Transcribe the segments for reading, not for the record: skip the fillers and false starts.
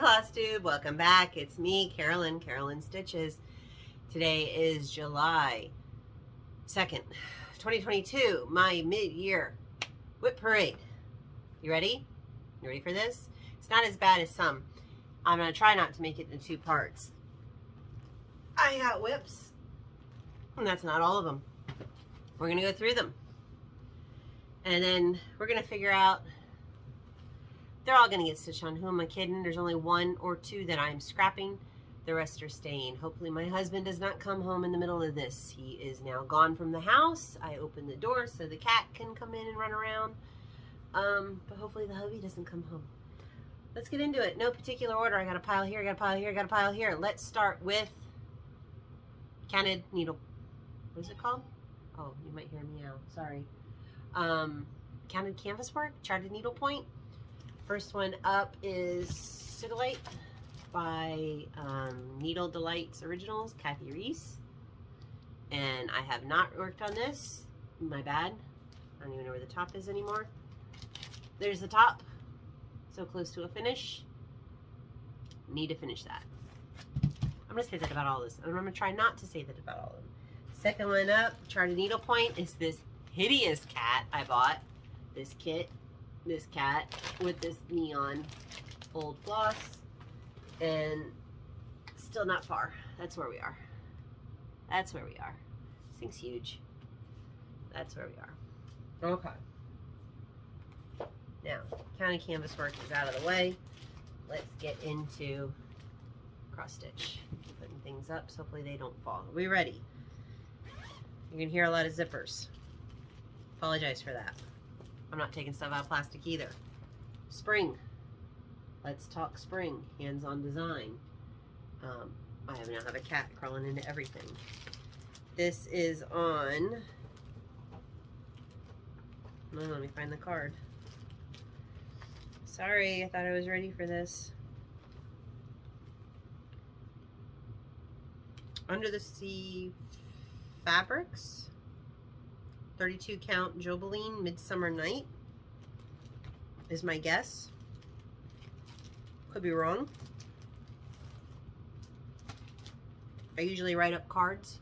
Flosstube, welcome back. It's me, Carolyn Stitches. Today is July 2nd, 2022, my mid-year WIP parade. You ready? You ready for this? It's not as bad as some. I'm going to try not to make it into two parts. I got WIPs, and that's not all of them. We're going to go through them. And then we're going to figure out, they're all going to get stitched on. Who am I kidding? There's only one or two that I'm scrapping. The rest are staying. Hopefully my husband does not come home in the middle of this. He is now gone from the house. I opened the door so the cat can come in and run around. But hopefully the hubby doesn't come home. Let's get into it. No particular order. I got a pile here, I got a pile here, I got a pile here. Let's start with canted needle. What is it called? Oh, you might hear me out. Sorry. Counted canvas work, charted needlepoint. First one up is Sidolite by Needle Delights Originals, Kathy Reese. And I have not worked on this. My bad. I don't even know where the top is anymore. There's the top. So close to a finish. Need to finish that. I'm going to say that about all this. I'm going to try not to say that about all of them. Second one up, charted needlepoint, is this hideous cat I bought. This kit. This cat with this neon old floss, and still not far. That's where we are. That's where we are. This thing's huge. That's where we are. Okay. Now, counted canvas work is out of the way. Let's get into cross stitch. Putting things up so hopefully they don't fall. Are we ready? You can hear a lot of zippers. Apologize for that. I'm not taking stuff out of plastic either. Spring. Let's talk spring. Hands-on design. I now have a cat crawling into everything. This is on... No, let me find the card. Sorry, I thought I was ready for this. Under the Sea Fabrics. 32 count Jobeline Midsummer Night is my guess. Could be wrong. I usually write up cards.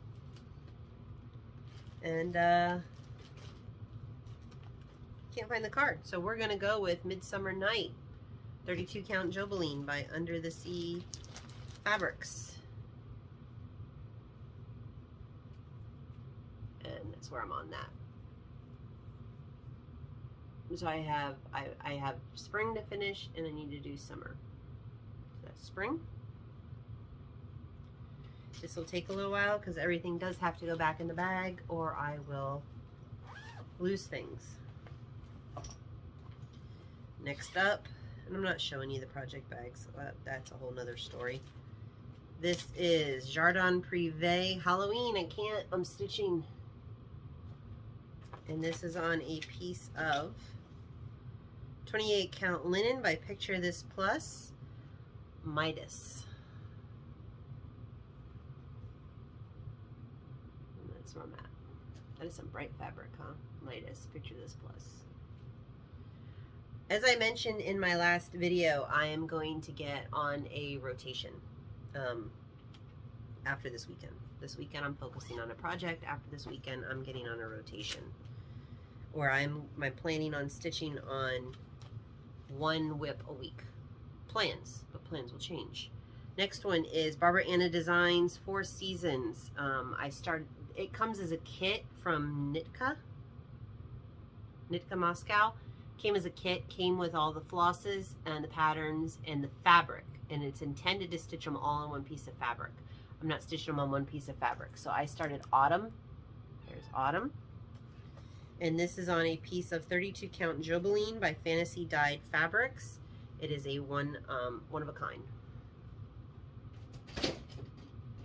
And can't find the card. So we're gonna go with Midsummer Night. 32 count Jobeline by Under the Sea Fabrics. And that's where I'm on that. So I have spring to finish, and I need to do summer. So that's spring. This will take a little while because everything does have to go back in the bag, or I will lose things. Next up, and I'm not showing you the project bags. That's a whole nother story. This is Jardin Privé Halloween. I'm stitching. And this is on a piece of 28 count linen by Picture This Plus, Midas. And that's where I'm at. That is some bright fabric, huh? Midas, Picture This Plus. As I mentioned in my last video, I am going to get on a rotation after this weekend. This weekend I'm focusing on a project. After this weekend I'm getting on a rotation. Or I'm planning on stitching on one WIP a week. Plans, but plans will change. Next one is Barbara Anna Designs 4 Seasons. It comes as a kit from Nitka Moscow. Came as a kit, came with all the flosses and the patterns and the fabric, and it's intended to stitch them all on one piece of fabric. I'm not stitching them on one piece of fabric. So I started Autumn. There's Autumn. And this is on a piece of 32 count Jobeline by Fantasy Dyed Fabrics. It is a one of a kind.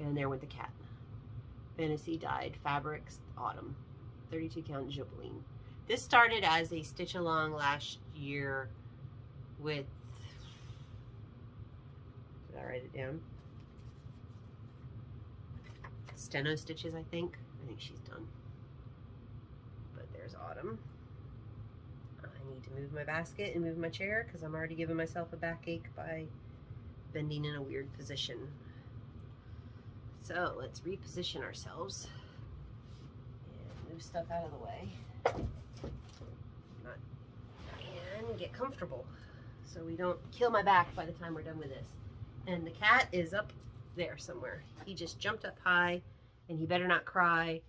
And there went the cat. Fantasy Dyed Fabrics, Autumn. 32 count Jobeline. This started as a stitch along last year with, did I write it down? Steno stitches, I think. I think she's done. There's Autumn. I need to move my basket and move my chair because I'm already giving myself a backache by bending in a weird position. So let's reposition ourselves and move stuff out of the way and get comfortable so we don't kill my back by the time we're done with this. And the cat is up there somewhere. He just jumped up high, and he better not cry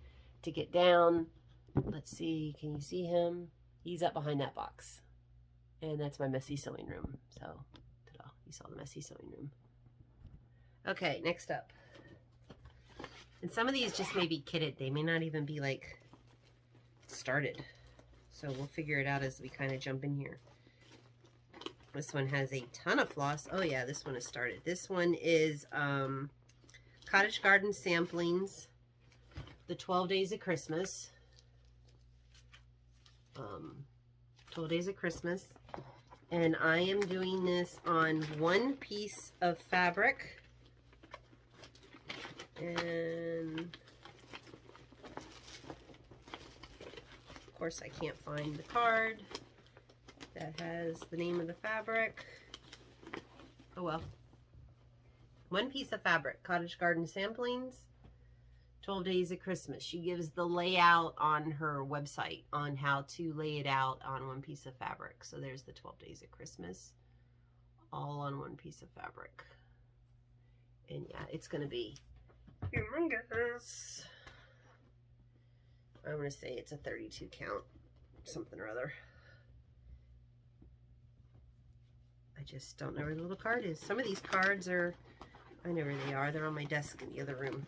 to get down. Let's see, can you see him? He's up behind that box. And that's my messy sewing room. So, ta-da, you saw the messy sewing room. Okay, next up. And some of these just may be kitted. They may not even be like started. So we'll figure it out as we kind of jump in here. This one has a ton of floss. Oh yeah, this one is started. This one is Cottage Garden Samplings, the 12 Days of Christmas. 12 Days of Christmas. And I am doing this on one piece of fabric. And of course I can't find the card that has the name of the fabric. Oh well. One piece of fabric, Cottage Garden Samplings, 12 Days of Christmas. She gives the layout on her website on how to lay it out on one piece of fabric. So there's the 12 Days of Christmas, all on one piece of fabric. And yeah, it's going to be humongous. I'm going to say it's a 32 count, something or other. I just don't know where the little card is. Some of these cards are, I know where they are. They're on my desk in the other room.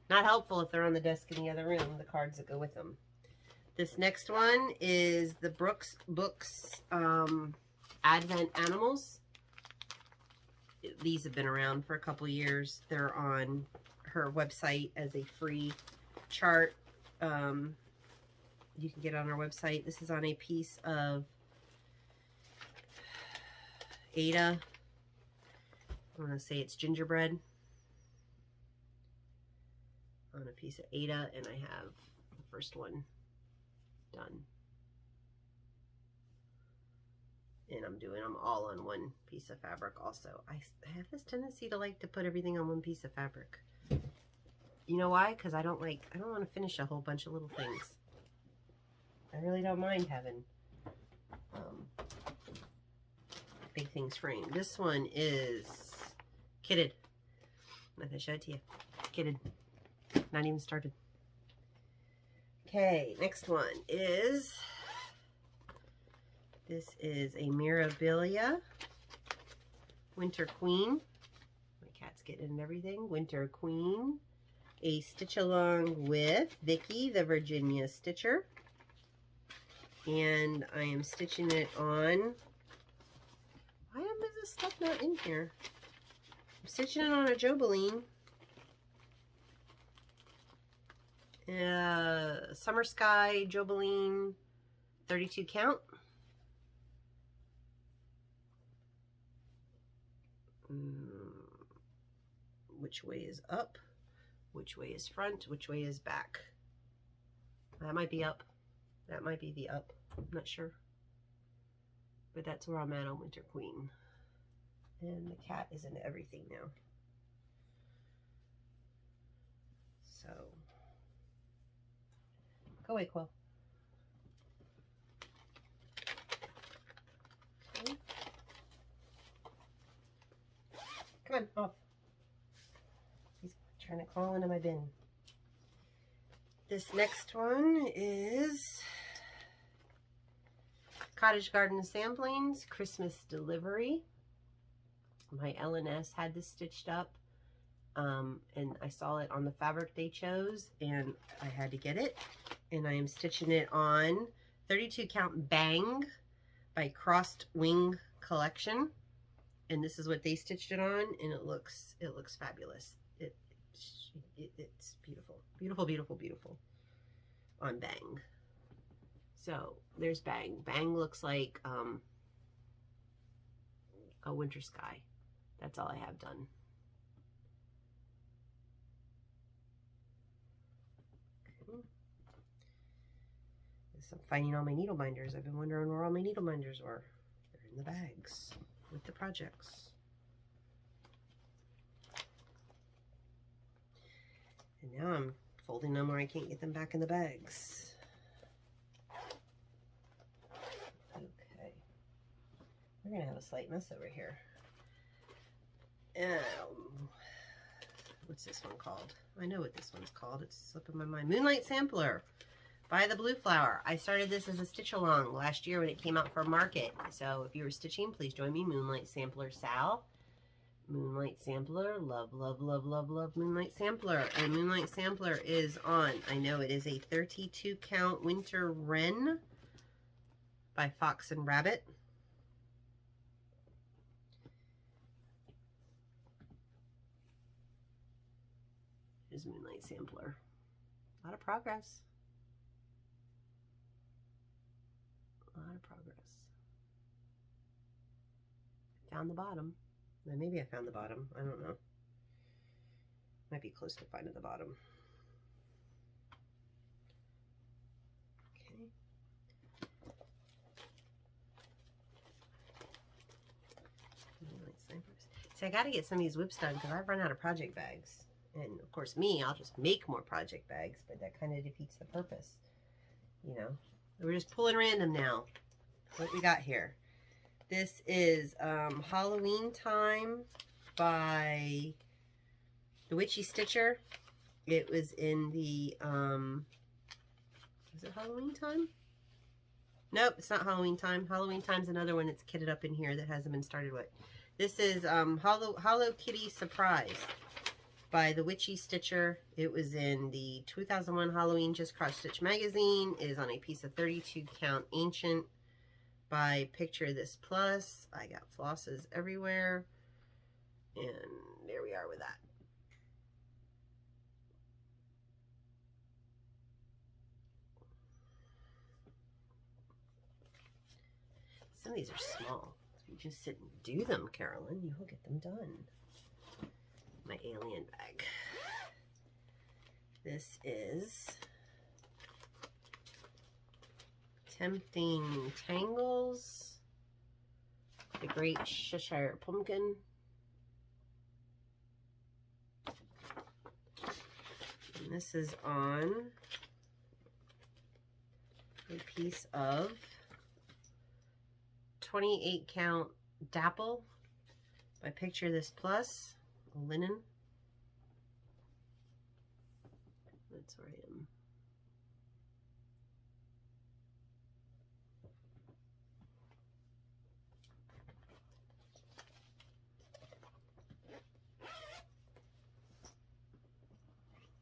Not helpful if they're on the desk in the other room, the cards that go with them. This next one is the Brooks Books Advent Animals. These have been around for a couple years. They're on her website as a free chart. You can get on our website. This is on a piece of Ada. I want to say it's gingerbread. On a piece of Ada, and I have the first one done. And I'm doing them all on one piece of fabric also. I have this tendency to like to put everything on one piece of fabric. You know why? Because I don't want to finish a whole bunch of little things. I really don't mind having big things framed. This one is kitted. I'm not going to show it to you. It's kitted. Not even started. Okay, next one is, this is a Mirabilia Winter Queen. My cat's getting in everything. Winter Queen. A stitch along with Vicky, the Virginia Stitcher. And I am stitching it on, why is this stuff not in here? I'm stitching it on a Jobeline. Summer Sky Jobeline 32 count. Which way is up? Which way is front? Which way is back? That might be up. That might be the up. I'm not sure. But that's where I'm at on Winter Queen. And the cat is in everything now. So, go away, Quill. Okay. Come on, off. He's trying to crawl into my bin. This next one is Cottage Garden Samplings, Christmas Delivery. My L&S had this stitched up, and I saw it on the fabric they chose, and I had to get it. And I am stitching it on 32 count Bang by Crossed Wing Collection. And this is what they stitched it on, and it looks fabulous. It's beautiful. Beautiful, beautiful, beautiful on Bang. So there's Bang. Bang looks like a winter sky. That's all I have done. Okay. I'm finding all my needle binders. I've been wondering where all my needle binders were. They're in the bags. with the projects. And now I'm folding them where I can't get them back in the bags. Okay. We're going to have a slight mess over here. What's this one called? I know what this one's called. It's slipping my mind. Moonlight Sampler by the Blue Flower. I started this as a stitch along last year when it came out for market. So if you were stitching, please join me. Moonlight Sampler Sal. Moonlight Sampler. Love, love, love, love, love Moonlight Sampler. And Moonlight Sampler is on, I know it is a 32 count Winter Wren by Fox and Rabbit. Here's Moonlight Sampler. A lot of progress. A lot of progress. Found the bottom. Well, maybe I found the bottom. I don't know. Might be close to finding the bottom. Okay. See, I got to get some of these WIPs done because I've run out of project bags. And of course me, I'll just make more project bags, but that kind of defeats the purpose. You know, we're just pulling random now. What we got here? This is Halloween Time by the Witchy Stitcher. It was in the, is it Halloween Time? Nope, it's not Halloween Time. Halloween Time's another one that's kitted up in here that hasn't been started with. This is Hollow Kitty Surprise by the Witchy Stitcher. It was in the 2001 Halloween Just Cross Stitch magazine. It is on a piece of 32 count Ancient by Picture This Plus. I got flosses everywhere. And there we are with that. Some of these are small. You just sit and do them, Carolyn. You will get them done. My alien bag. This is Tempting Tangles, the Great Cheshire Pumpkin. And this is on a piece of 28 count Dapple by Picture This Plus, linen. That's where I am.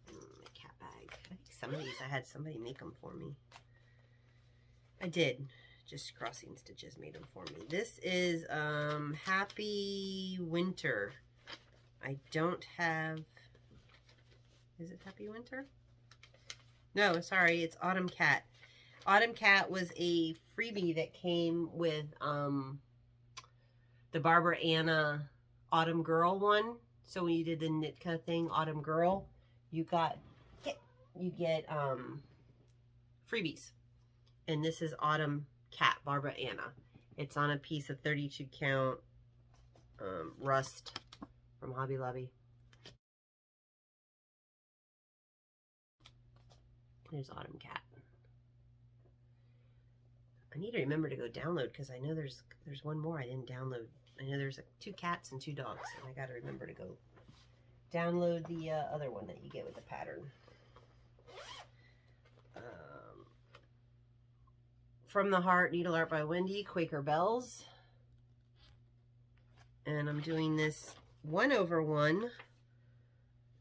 My cat bag. I think some of these I had somebody make them for me. I did. Just Crossing Stitches made them for me. This is Happy Winter. I don't have, is it Happy Winter? No, sorry, it's Autumn Cat. Autumn Cat was a freebie that came with the Barbara Anna Autumn Girl one. So when you did the Nitka thing, Autumn Girl, you get freebies. And this is Autumn Cat, Barbara Anna. It's on a piece of 32 count rust from Hobby Lobby. There's Autumn Cat. I need to remember to go download because I know there's one more I didn't download. I know there's 2 cats and 2 dogs, and I got to remember to go download the other one that you get with the pattern. From the Heart, Needle Art by Wendy, Quaker Bells. And I'm doing this 1/1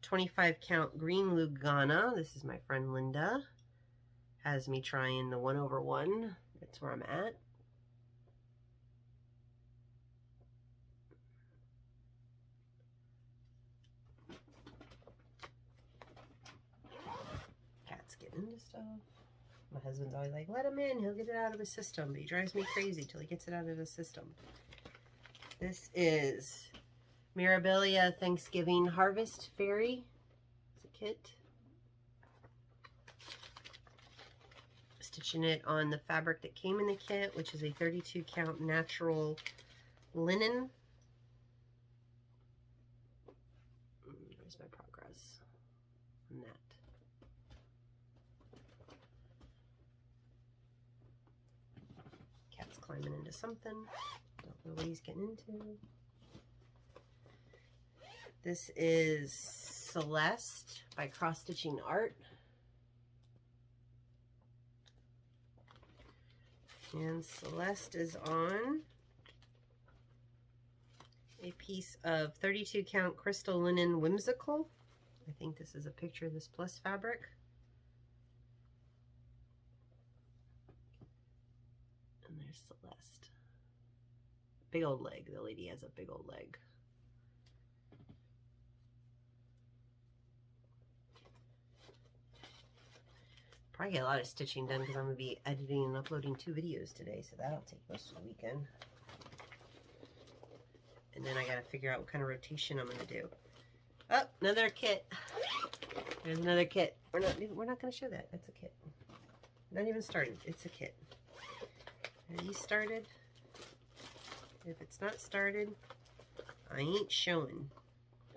25 count green Lugana. This is my friend Linda. Has me trying the 1/1. That's where I'm at. Cat's getting into stuff. My husband's always like, let him in, he'll get it out of his system. But he drives me crazy till he gets it out of his system. This is Mirabilia Thanksgiving Harvest Fairy. It's a kit. Stitching it on the fabric that came in the kit, which is a 32 count natural linen. Where's my progress on that? Cat's climbing into something. Don't know what he's getting into. This is Celeste by Cross Stitching Art. And Celeste is on a piece of 32 count crystal linen whimsical. I think this is a picture of this plus fabric. And there's Celeste. Big old leg. The lady has a big old leg. Probably get a lot of stitching done because I'm going to be editing and uploading 2 videos today, so that'll take most of the weekend. And then I got to figure out what kind of rotation I'm going to do. Oh, another kit. There's another kit. We're not going to show that. That's a kit. Not even started. It's a kit. Are these started? If it's not started, I ain't showing.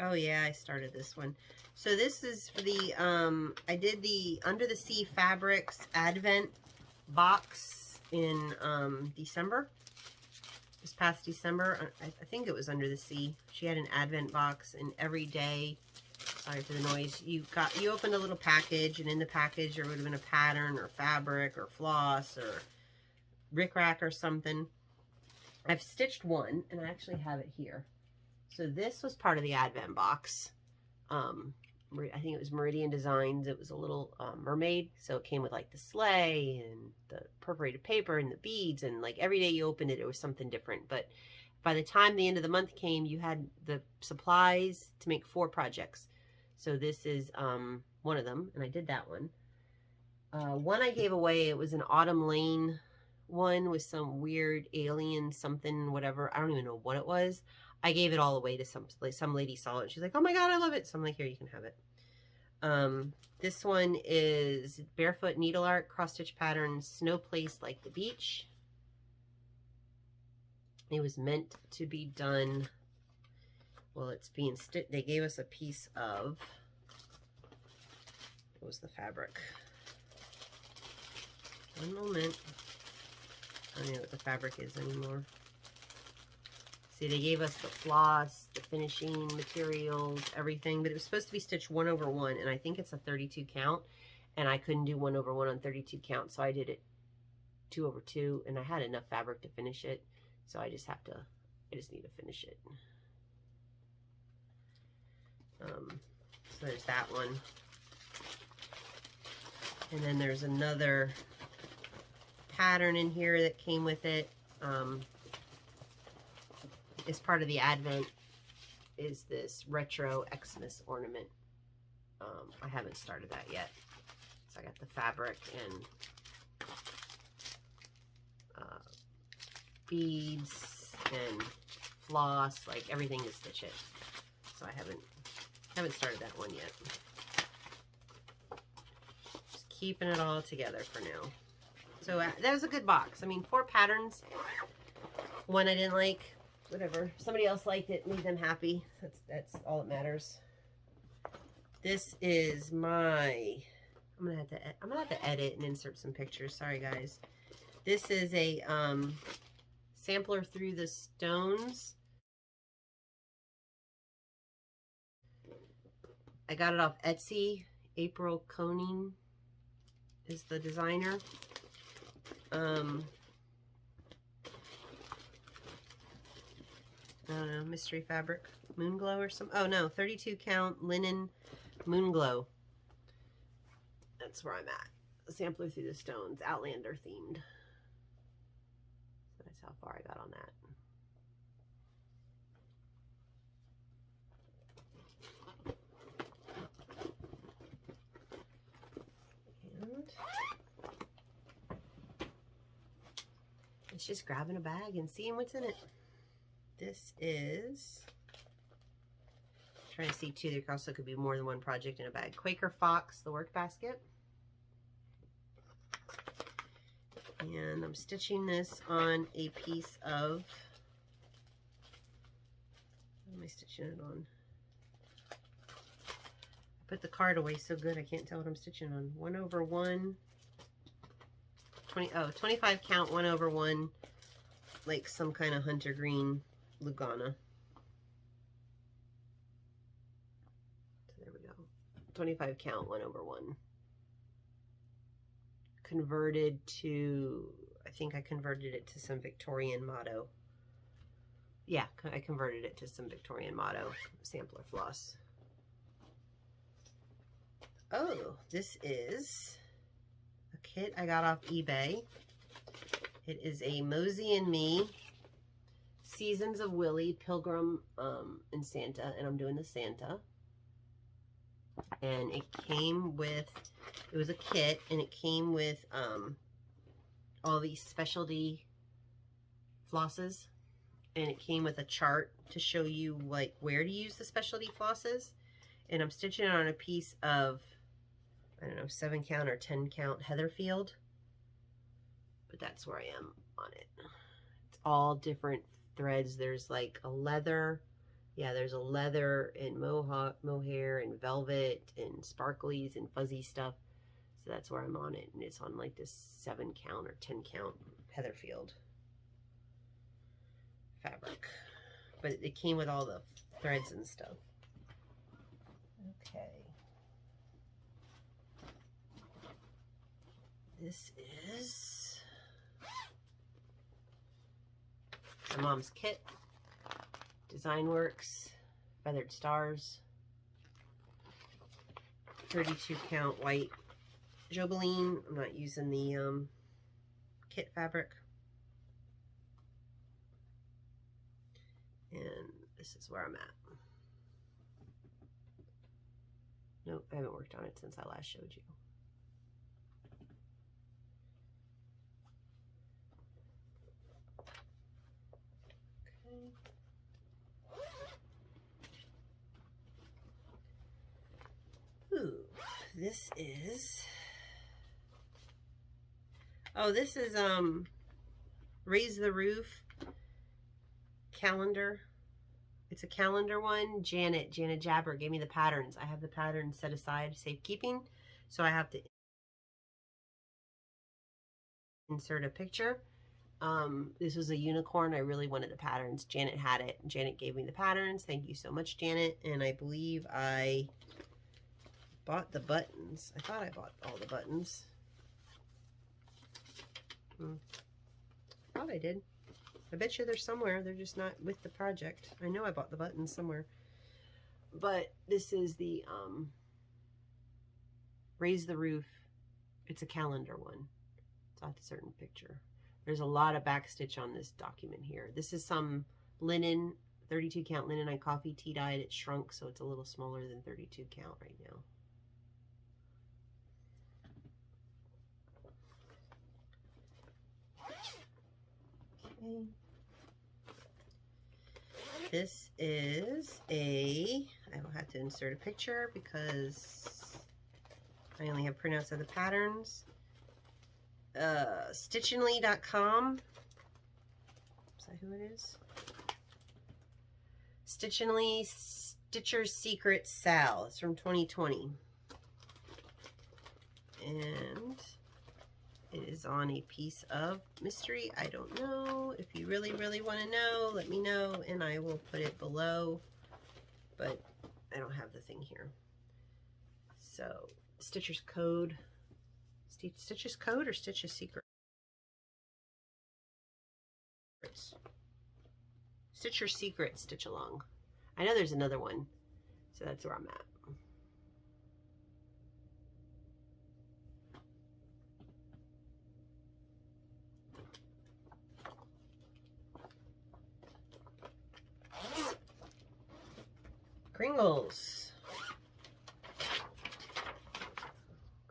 Oh yeah, I started this one. So this is for the, I did the Under the Sea Fabrics Advent box in December. This past December. I think it was Under the Sea. She had an Advent box, and every day, sorry for the noise, you opened a little package, and in the package there would have been a pattern or fabric or floss or rickrack or something. I've stitched one, and I actually have it here. So this was part of the Advent box. I think it was Meridian Designs. It was a little mermaid. So it came with like the sleigh and the perforated paper and the beads. And like every day you opened it, it was something different. But by the time the end of the month came, you had the supplies to make 4 projects. So this is one of them. And I did that one. One I gave away, it was an Autumn Lane one with some weird alien something, whatever. I don't even know what it was. I gave it all away to some lady saw it. She's like, oh my God, I love it. So I'm like, here, you can have it. This one is Barefoot Needle Art, cross stitch pattern, Snow Place Like the Beach. It was meant to be done, well, it's being stitched. They gave us a piece of, what was the fabric? One moment. I don't know what the fabric is anymore. See, they gave us the floss, the finishing materials, everything, but it was supposed to be stitched 1 over 1, and I think it's a 32 count, and I couldn't do 1 over 1 on 32 count, so I did it 2 over 2, and I had enough fabric to finish it, so I just need to finish it. So there's that one. And then there's another pattern in here that came with it. As part of the Advent is this retro Xmas ornament. I haven't started that yet. So I got the fabric and beads and floss, like everything to stitch it. So I haven't started that one yet. Just keeping it all together for now. So that was a good box. I mean, 4 patterns. One I didn't like. Whatever. Somebody else liked it. Made them happy. That's all that matters. This is my. I'm gonna have to edit and insert some pictures. Sorry, guys. This is a sampler through the stones. I got it off Etsy. April Koning is the designer. I don't know, mystery fabric, moon glow or something. Oh no, 32 count linen moon glow. That's where I'm at. A sampler through the stones, Outlander themed. So that's how far I got on that. And it's just grabbing a bag and seeing what's in it. This is, trying to see too, there also could be more than one project in a bag. Quaker Fox, the work basket. And I'm stitching this on a piece of stitching it on? I put the card away so good I can't tell what I'm stitching on. 1/1, 25 count, 1/1, like some kind of hunter green Lugana. So there we go. 25 count, 1/1. Converted to, I think I converted it to some Victorian motto. Yeah, I converted it to some Victorian motto sampler floss. Oh, this is a kit I got off eBay. It is a Mosey and Me Seasons of Willie, Pilgrim, and Santa, and I'm doing the Santa. And it came with, it was a kit, and it came with all these specialty flosses, and it came with a chart to show you like where to use the specialty flosses. And I'm stitching it on a piece of, I don't know, 7 count or 10 count Heatherfield, but that's where I am on it. It's all different threads. There's like a leather, yeah, there's a leather and mohair and velvet and sparklies and fuzzy stuff. So that's where I'm on it, and it's on like this 7 count or 10 count Heatherfield fabric, but it came with all the threads and stuff. Okay, this is my mom's kit. Designworks, Feathered Stars, 32 count white Jobeline. I'm not using the kit fabric. And this is where I'm at. Nope, I haven't worked on it since I last showed you. Ooh, this is, oh, this is Raise the Roof calendar. It's a calendar one. Janet Jabber gave me the patterns. I have the patterns set aside, safekeeping, so I have to insert a picture. This was a unicorn. I really wanted the patterns. Janet had it. Janet gave me the patterns. Thank you so much, Janet. And I believe I bought the buttons. I thought I bought all the buttons. I thought I did. I bet you they're somewhere. They're just not with the project. I know I bought the buttons somewhere. But this is the Raise the Roof. It's a calendar one. It's not a certain picture. There's a lot of back stitch on this document here. This is some linen, 32 count linen I coffee tea dyed. It shrunk, so it's a little smaller than 32 count right now. Okay. This is a, I will have to insert a picture because I only have printouts of the patterns. Stitchinly.com. Is that who it is? Stitchinly Stitcher's Secret Sal. It's from 2020. And it is on a piece of mystery. I don't know. If you really, really want to know, let me know and I will put it below. But I don't have the thing here. So, Stitcher's Code. Stitcher's Code or Stitcher's Secret? Stitcher's Secret Stitch Along. I know there's another one. So that's where I'm at. Kringles.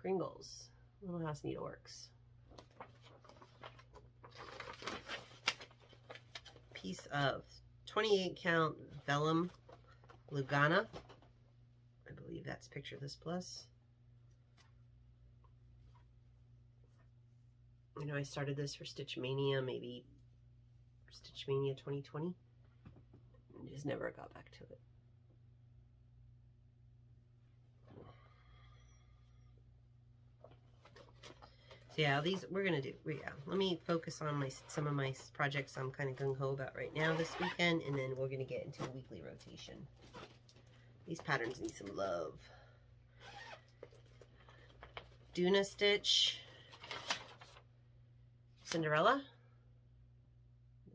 Kringles. Little House Needleworks. Piece of 28 count vellum Lugana. I believe that's Picture This Plus. I know I started this for Stitch Mania, maybe Stitch Mania 2020. Just never got back to it. So yeah, these we're gonna do. Yeah, let me focus on some of my projects I'm kind of gung-ho about right now this weekend, and then we're gonna get into a weekly rotation. These patterns need some love. Duna stitch, Cinderella.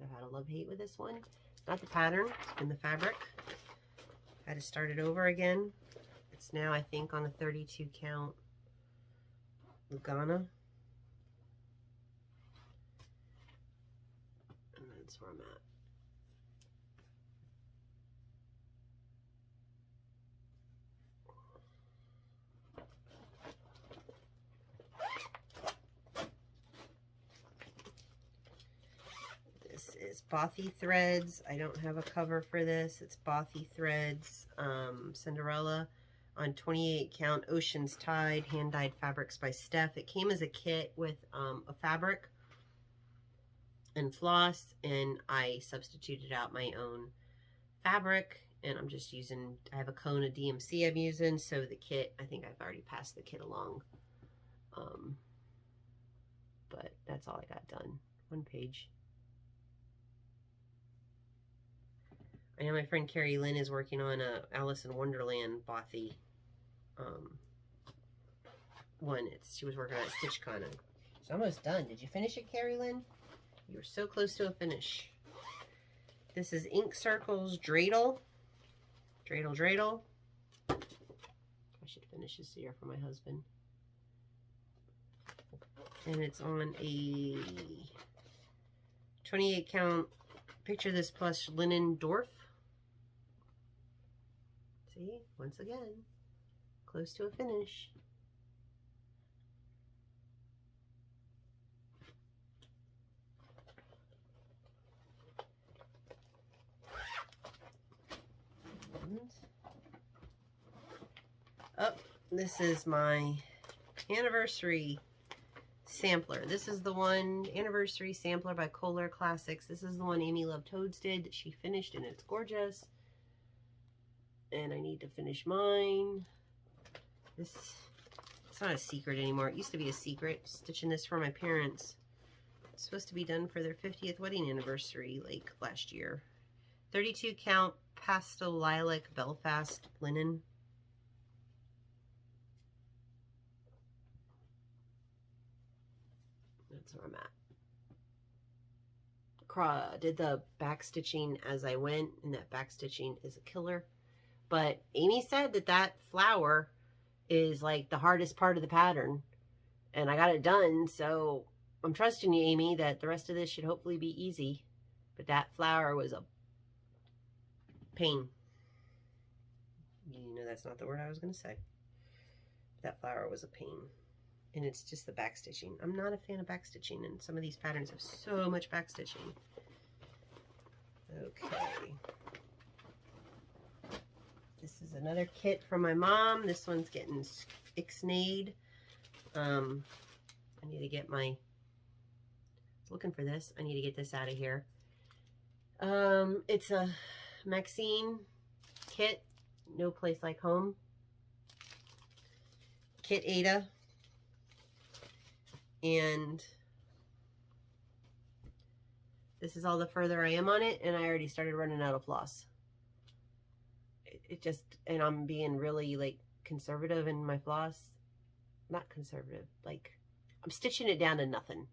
I've had a love-hate with this one. It's not the pattern, it's been the fabric. Had to start it over again. It's now, I think, on a 32 count Lugana. And that's where I'm at. This is Bothy Threads. I don't have a cover for this. It's Bothy Threads, Cinderella on 28 count Ocean's Tide, hand-dyed fabrics by Steph. It came as a kit with a fabric and floss, and I substituted out my own fabric, and I'm just using, I have a cone of DMC I'm using, so the kit, I think I've already passed the kit along. But that's all I got done. One page. I know my friend Carolyn is working on a Alice in Wonderland Bothy one. She was working on a Stitch Con. It's almost done. Did you finish it, Carolyn? You were so close to a finish. This is Ink Circles Dreidel. Dreidel. I should finish this here for my husband. And it's on a 28 count Picture This Plush Linen Dwarf. See, once again, close to a finish. Oh, this is my anniversary sampler. This is the one, anniversary sampler by Kohler Classics. This is the one Amy Love Toads did that she finished, and it's gorgeous. And I need to finish mine. It's not a secret anymore. It used to be a secret. Stitching this for my parents. It's supposed to be done for their 50th wedding anniversary, like last year. 32 count pastel lilac Belfast linen. That's where I'm at. Did the back stitching as I went, and that back stitching is a killer. But Amy said that that flower is like the hardest part of the pattern, and I got it done, so I'm trusting you, Amy, that the rest of this should hopefully be easy. But that flower was a pain. You know, that's not the word I was going to say. That flower was a pain. And it's just the back stitching. I'm not a fan of back stitching, and some of these patterns have so much back stitching. Okay. This is another kit from my mom. This one's getting ixnayed. I need to get my, I was looking for this. I need to get this out of here. It's a Maxine kit, No Place Like Home. Kit Ada. And this is all the further I am on it, and I already started running out of floss. It just, and I'm being really like conservative in my floss. Not conservative, like I'm stitching it down to nothing,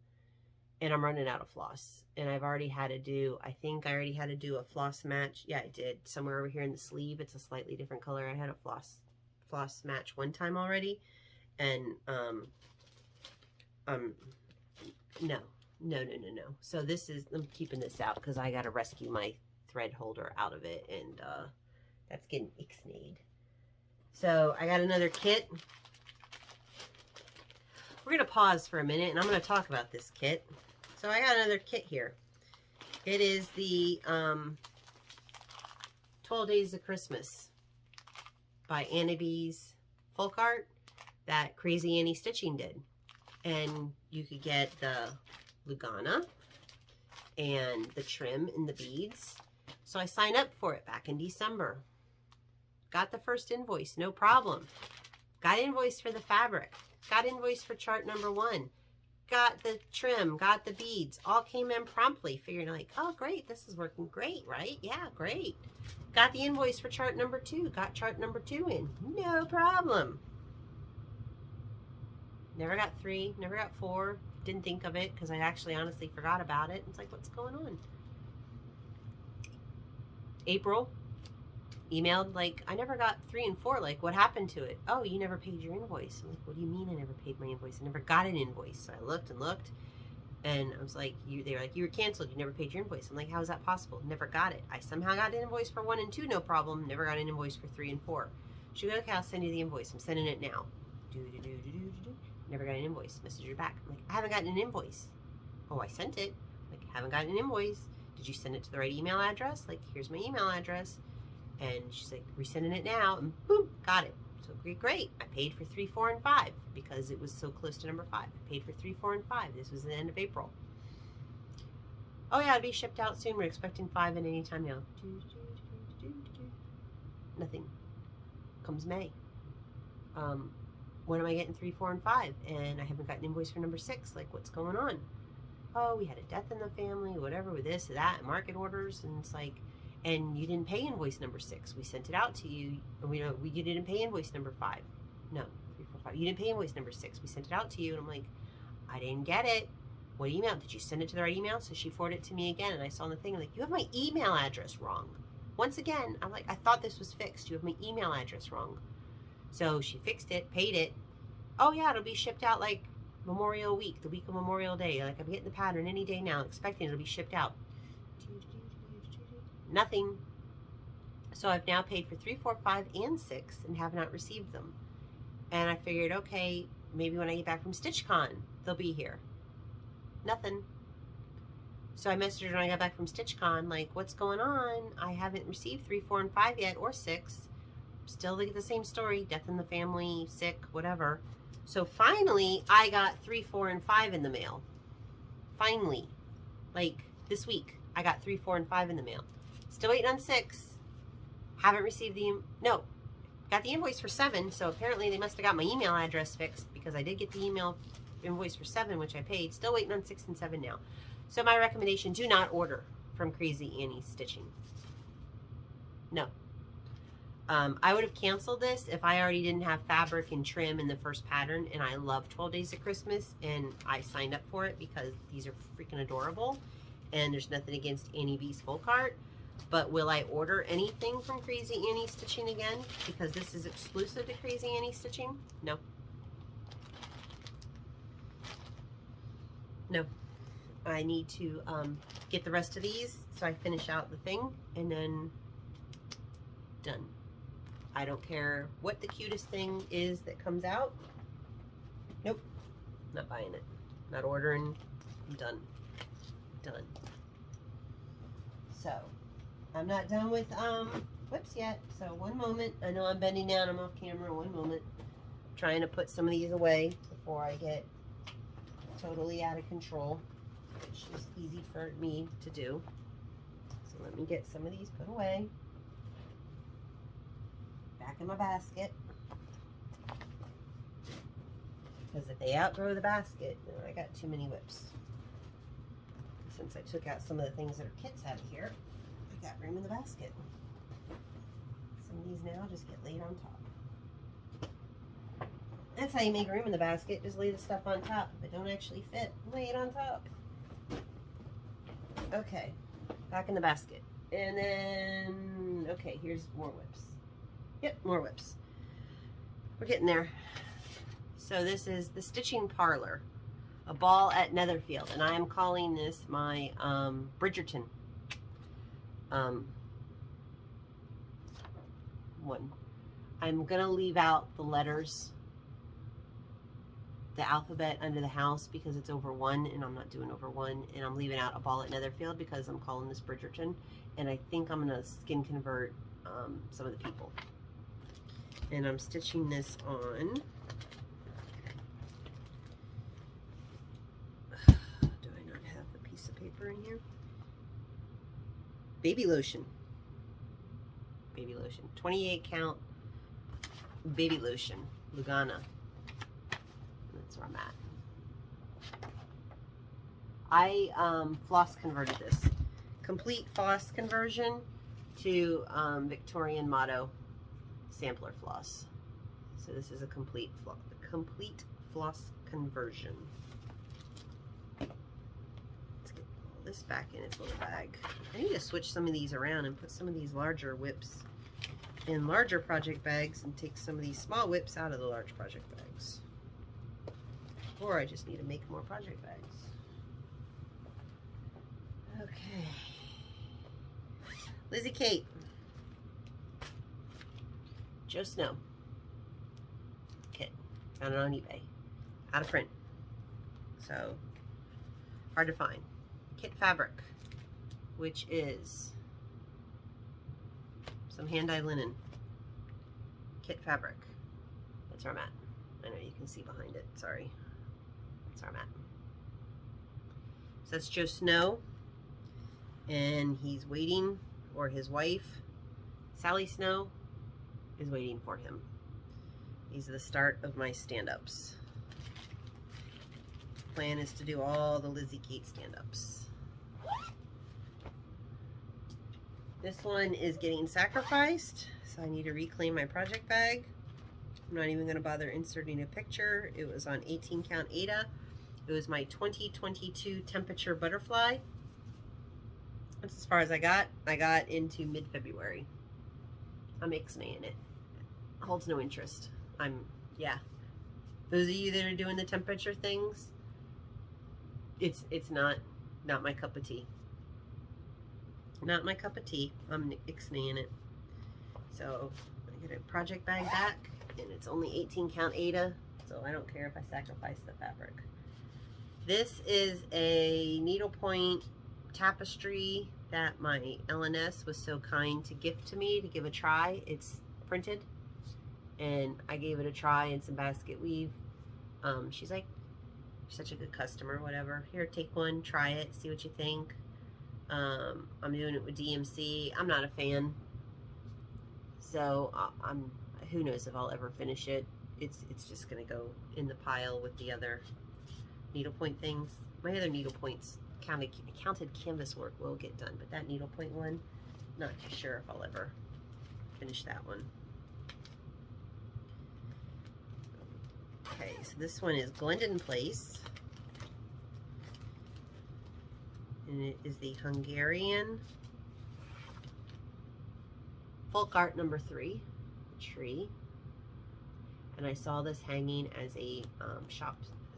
and I'm running out of floss. And I've already had to do, I think I already had to do a floss match. Yeah, I did. Somewhere over here in the sleeve, it's a slightly different color. I had a floss match one time already, and no. So this is, I'm keeping this out because I got to rescue my thread holder out of it, and that's getting ixnayed. So I got another kit. We're going to pause for a minute, and I'm going to talk about this kit. So I got another kit here. It is the 12 Days of Christmas by Annie B's Folk Art that Crazy Annie Stitching did. And you could get the Lugana and the trim and the beads. So I signed up for it back in December. Got the first invoice, no problem. Got invoiced for the fabric. Got invoiced for chart number 1. Got the trim, got the beads. All came in promptly. Figuring like, oh great, this is working great, right? Yeah, great. Got the invoice for chart number 2. Got chart number 2 in. No problem. Never got 3, never got 4. Didn't think of it because I actually honestly forgot about it. It's like, what's going on? April, emailed like, I never got 3 and 4. Like, what happened to it? Oh, you never paid your invoice. I'm like, what do you mean I never paid my invoice? I never got an invoice. So I looked and looked, and I was like, they were like, you were canceled. You never paid your invoice. I'm like, how is that possible? Never got it. I somehow got an invoice for 1 and 2, no problem. Never got an invoice for 3 and 4. She goes, okay, I'll send you the invoice. I'm sending it now. Never got an invoice. Message her back. I'm like, I haven't gotten an invoice. Oh, I sent it. Like, haven't gotten an invoice. Did you send it to the right email address? Like, here's my email address. And she's like, resending it now. And boom, got it. So great. I paid for 3, 4, and 5 because it was so close to number 5. I paid for 3, 4, and 5. This was the end of April. Oh yeah, it'll be shipped out soon. We're expecting 5 at any time now. Nothing. Comes May. When am I getting 3, 4, and 5? And I haven't gotten an invoice for number 6. Like, what's going on? Oh, we had a death in the family, whatever, with this, that, and market orders. And it's like, and you didn't pay invoice number 6. We sent it out to you. And you didn't pay invoice number 5. No, 3, 4, 5. You didn't pay invoice number 6. We sent it out to you. And I'm like, I didn't get it. What email? Did you send it to the right email? So she forwarded it to me again. And I saw on the thing, like, you have my email address wrong. Once again, I'm like, I thought this was fixed. You have my email address wrong. So she fixed it, paid it. Oh yeah, it'll be shipped out like Memorial Week, the week of Memorial Day. Like, I'm getting the pattern any day now, expecting it'll be shipped out. Nothing. So I've now paid for 3, 4, 5, and 6 and have not received them. And I figured, okay, maybe when I get back from StitchCon, they'll be here. Nothing. So I messaged her when I got back from StitchCon, like, what's going on? I haven't received 3, 4, and 5 yet, or 6. Still the same story, death in the family, sick, whatever. So finally, I got 3, 4, and 5 in the mail. Finally. Like, this week, I got 3, 4, and 5 in the mail. Still waiting on 6. Haven't received no. Got the invoice for 7, so apparently they must have got my email address fixed because I did get the invoice for 7, which I paid. Still waiting on 6 and 7 now. So my recommendation, do not order from Crazy Annie Stitching. No. I would have canceled this if I already didn't have fabric and trim in the first pattern, and I love 12 Days of Christmas, and I signed up for it because these are freaking adorable, and there's nothing against Annie B's Full Cart. But will I order anything from Crazy Annie Stitching again? Because this is exclusive to Crazy Annie Stitching? No. No. I need to get the rest of these so I finish out the thing, and then done. I don't care what the cutest thing is that comes out. Nope. Not buying it. Not ordering. I'm done. Done. So, I'm not done with WIPs yet. So, one moment. I know I'm bending down. I'm off camera. One moment. I'm trying to put some of these away before I get totally out of control, which is easy for me to do. So, let me get some of these put away. Back in my basket, because if they outgrow the basket, then I got too many WIPs. Since I took out some of the things that are kits out of here, I got room in the basket. Some of these now just get laid on top. That's how you make room in the basket. Just lay the stuff on top. If it don't actually fit, lay it on top. Okay, back in the basket. And then, okay, here's more WIPs. Yep, more WIPs. We're getting there. So this is the Stitching Parlor, a ball at Netherfield, and I am calling this my Bridgerton one. I'm gonna leave out the letters, the alphabet under the house because it's over 1, and I'm not doing over 1, and I'm leaving out a ball at Netherfield because I'm calling this Bridgerton, and I think I'm gonna skin convert some of the people. And I'm stitching this on. Do I not have the piece of paper in here? Baby lotion. baby lotion. 28 count baby lotion, Lugana. That's where I'm at. I floss converted this. Complete floss conversion to Victorian Motto sampler floss. So this is a complete floss conversion. Let's get all this back in its little bag. I need to switch some of these around and put some of these larger WIPs in larger project bags and take some of these small WIPs out of the large project bags. Or I just need to make more project bags. Okay. Lizzie Kate. Joe Snow. Kit. Found it on eBay. Out of print. So, hard to find. Kit fabric, which is some hand-dyed linen. Kit fabric. That's where I'm at. I know you can see behind it. Sorry. That's where I'm at. So that's Joe Snow. And he's waiting, or his wife, Sally Snow, is waiting for him. These are the start of my stand-ups. Plan is to do all the Lizzie Kate stand-ups. This one is getting sacrificed, so I need to reclaim my project bag. I'm not even going to bother inserting a picture. It was on 18 count Ada. It was my 2022 temperature butterfly. That's as far as I got. I got into mid-February. I'm ixnaying it. Holds no interest. Yeah. Those of you that are doing the temperature things, it's not my cup of tea. Not my cup of tea. I'm ixnaying it. So I get a project bag back, and it's only 18 count Ada, so I don't care if I sacrifice the fabric. This is a needlepoint tapestry that my LNS was so kind to gift to me to give a try. It's printed, and I gave it a try in some basket weave. She's like, such a good customer, whatever. Here, take one, try it, see what you think. I'm doing it with DMC. I'm not a fan, so who knows if I'll ever finish it. It's just gonna go in the pile with the other needlepoint things. My other needlepoints, counted canvas work will get done, but that needlepoint one, not too sure if I'll ever finish that one. Okay, so this one is Glendon Place, and it is the Hungarian folk art number 3 tree, and I saw this hanging as a shop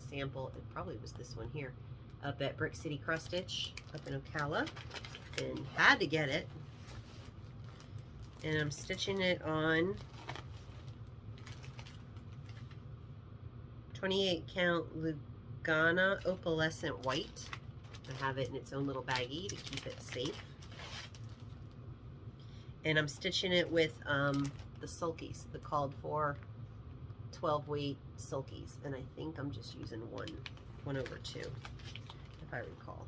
sample. It probably was this one here, up at Brick City Cross Stitch up in Ocala, and had to get it. And I'm stitching it on 28 count Lugana opalescent white. I have it in its own little baggie to keep it safe. And I'm stitching it with the sulkies, the called for 12 weight sulkies, and I think I'm just using 1/2, if I recall.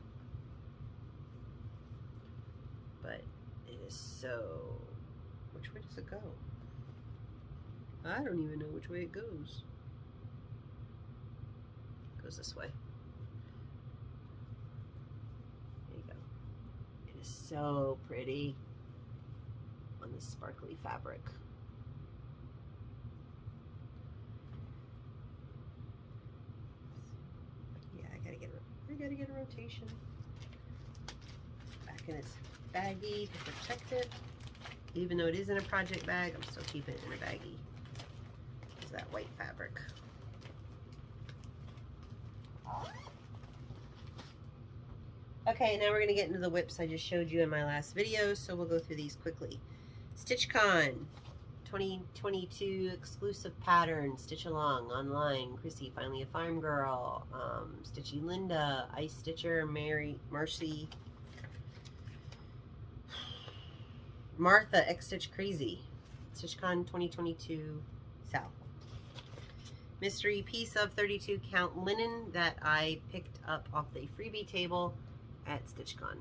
But it is so, which way does it go? I don't even know which way it goes. It goes this way. There you go. It is so pretty on this sparkly fabric. I gotta get a rotation. Back in its baggie to protect it. Even though it is in a project bag, I'm still keeping it in a baggie. It's that white fabric. Okay, now we're gonna get into the WIPs I just showed you in my last video, so we'll go through these quickly. StitchCon 2022 exclusive pattern, Stitch Along online. Chrissy, Finally a Farm Girl, Stitchy Linda, Ice Stitcher, Marcy, Martha, X Stitch Crazy, StitchCon 2022 South. Mystery piece of 32 count linen that I picked up off the freebie table at StitchCon.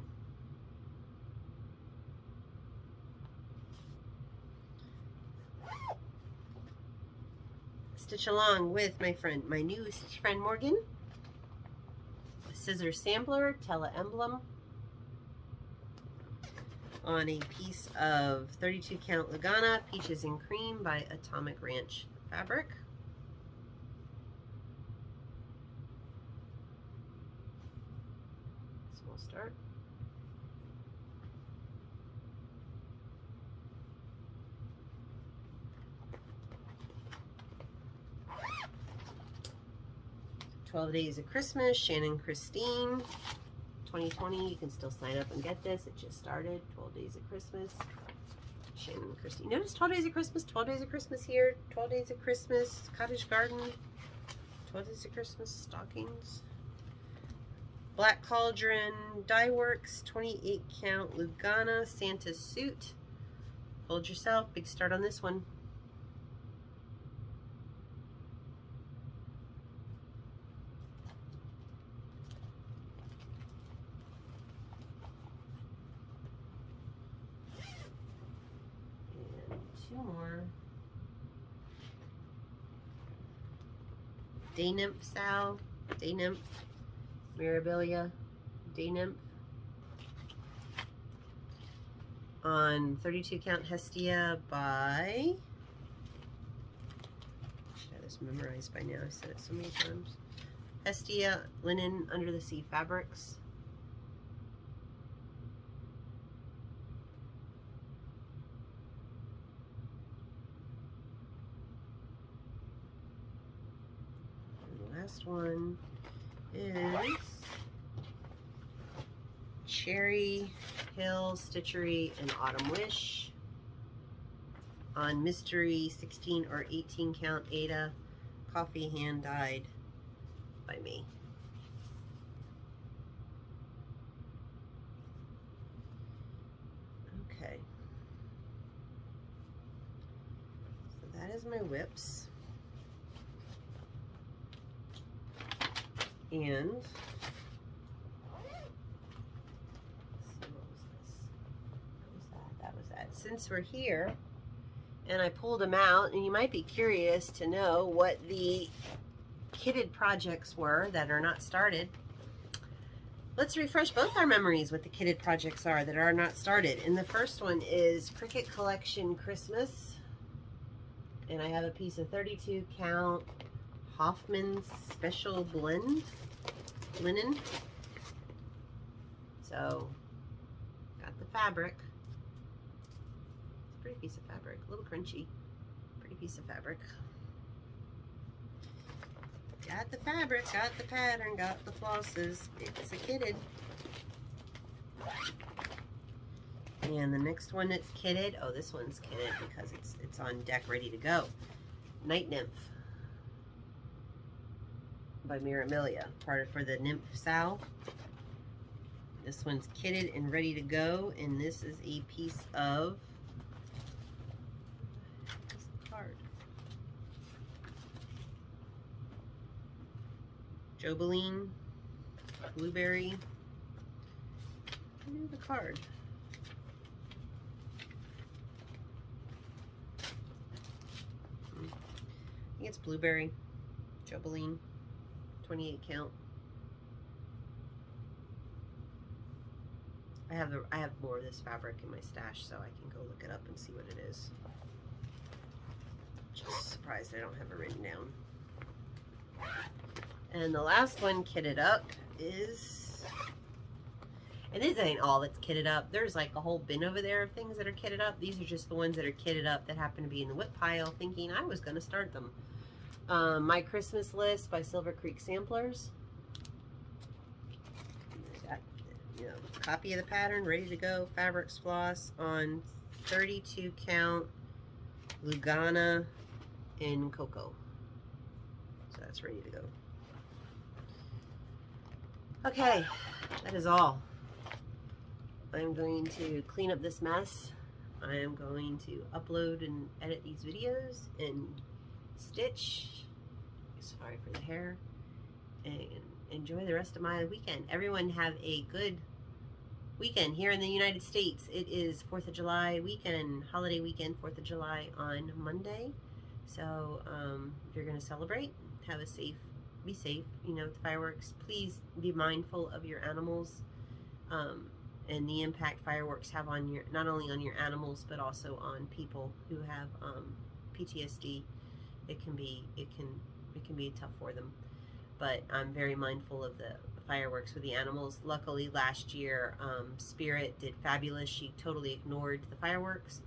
Stitch along with my new stitch friend Morgan. Scissor sampler, Tella emblem on a piece of 32 count Lugana Peaches and Cream by Atomic Ranch fabric. So we'll start. "12 Days of Christmas," Shannon Christine. 2020, you can still sign up and get this. It just started. 12 Days of Christmas. Shannon Christine. Notice 12 Days of Christmas, 12 Days of Christmas here, 12 Days of Christmas, Cottage Garden, 12 Days of Christmas, stockings. Black Cauldron, Dye Works, 28 count Lugana, Santa's Suit. Hold yourself, big start on this one. Two more. Day Nymph Sal, Day Nymph, Mirabilia, Day Nymph. On 32 count Hestia by, I should have this memorized by now, I've said it so many times. Hestia Linen Under the Sea Fabrics. Last one is Cherry Hill Stitchery and Autumn Wish on Mystery 16 or 18 count Ada, coffee hand dyed by me. Okay, so that is my WIPs. And let's see, what was this? That was that. Since we're here, and I pulled them out, and you might be curious to know what the kitted projects were that are not started. Let's refresh both our memories what the kitted projects are that are not started. And the first one is Cricut Collection Christmas. And I have a piece of 32 count Hoffman's Special Blend linen. So, got the fabric. It's a pretty piece of fabric, a little crunchy. Pretty piece of fabric. Got the fabric, got the pattern, got the flosses. It's a kitted. And the next one that's kitted, oh, this one's kitted because it's on deck ready to go. Night Nymph by Mirabilia, part for the Nymph Sal. This one's kitted and ready to go, and this is a piece of card. Jobeline, Blueberry. I knew the card. I think it's Blueberry, Jobeline. 28 count. I have more of this fabric in my stash, so I can go look it up and see what it is. Just surprised I don't have it written down. And the last one kitted up is, and this ain't all that's kitted up. There's like a whole bin over there of things that are kitted up. These are just the ones that are kitted up that happen to be in the WIP pile, thinking I was going to start them. My Christmas List by Silver Creek Samplers. Got, you know, copy of the pattern ready to go. Fabrics floss on 32 count Lugana in cocoa. So that's ready to go. Okay, that is all. I'm going to clean up this mess. I am going to upload and edit these videos and stitch. Sorry for the hair. And enjoy the rest of my weekend. Everyone have a good weekend here in the United States. It is 4th of July weekend, holiday weekend, 4th of July on Monday. So if you're going to celebrate, be safe, you know, with fireworks. Please be mindful of your animals and the impact fireworks have on your, not only on your animals, but also on people who have PTSD. It can be tough for them. But I'm very mindful of the fireworks with the animals. Luckily, last year, Spirit did fabulous. She totally ignored the fireworks.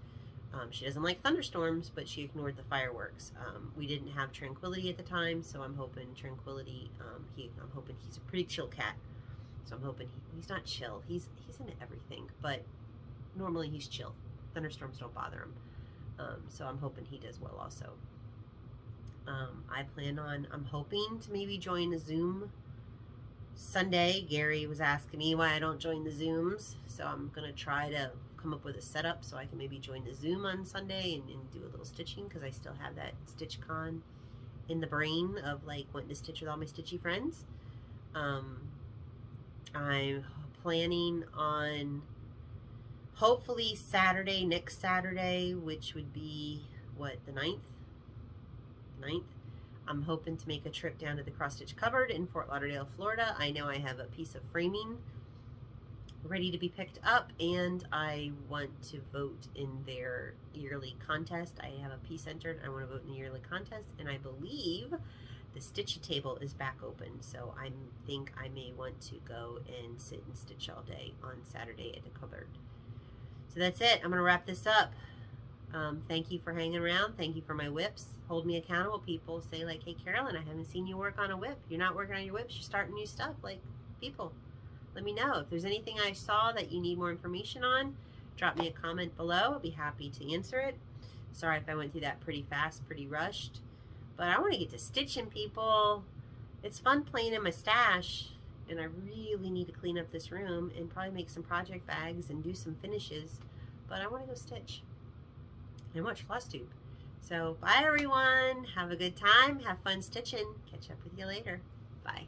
She doesn't like thunderstorms, but she ignored the fireworks. We didn't have Tranquility at the time, so I'm hoping Tranquility. I'm hoping he's a pretty chill cat, so I'm hoping he's not chill. He's into everything, but normally he's chill. Thunderstorms don't bother him, so I'm hoping he does well also. I'm hoping to maybe join a Zoom Sunday. Gary was asking me why I don't join the Zooms, so I'm gonna try to come up with a setup so I can maybe join the Zoom on Sunday and do a little stitching, because I still have that Stitch Con in the brain of like wanting to stitch with all my stitchy friends. I'm planning on hopefully next Saturday, which would be what, the 9th? I'm hoping to make a trip down to the Cross Stitch Cupboard in Fort Lauderdale, Florida. I know I have a piece of framing ready to be picked up, and I want to vote in their yearly contest. I have a piece entered. I want to vote in the yearly contest, and I believe the Stitchy table is back open, so I think I may want to go and sit and stitch all day on Saturday at the cupboard. So that's it. I'm going to wrap this up. Thank you for hanging around. Thank you for my WIPs. Hold me accountable, people. Say like, hey, Carolyn, I haven't seen you work on a WIP. You're not working on your WIPs. You're starting new stuff. Like, people, let me know. If there's anything I saw that you need more information on, drop me a comment below. I'll be happy to answer it. Sorry if I went through that pretty fast, pretty rushed. But I want to get to stitching, people. It's fun playing in my stash. And I really need to clean up this room and probably make some project bags and do some finishes. But I want to go stitch and watch Flosstube. So bye everyone, have a good time, have fun stitching. Catch up with you later. Bye.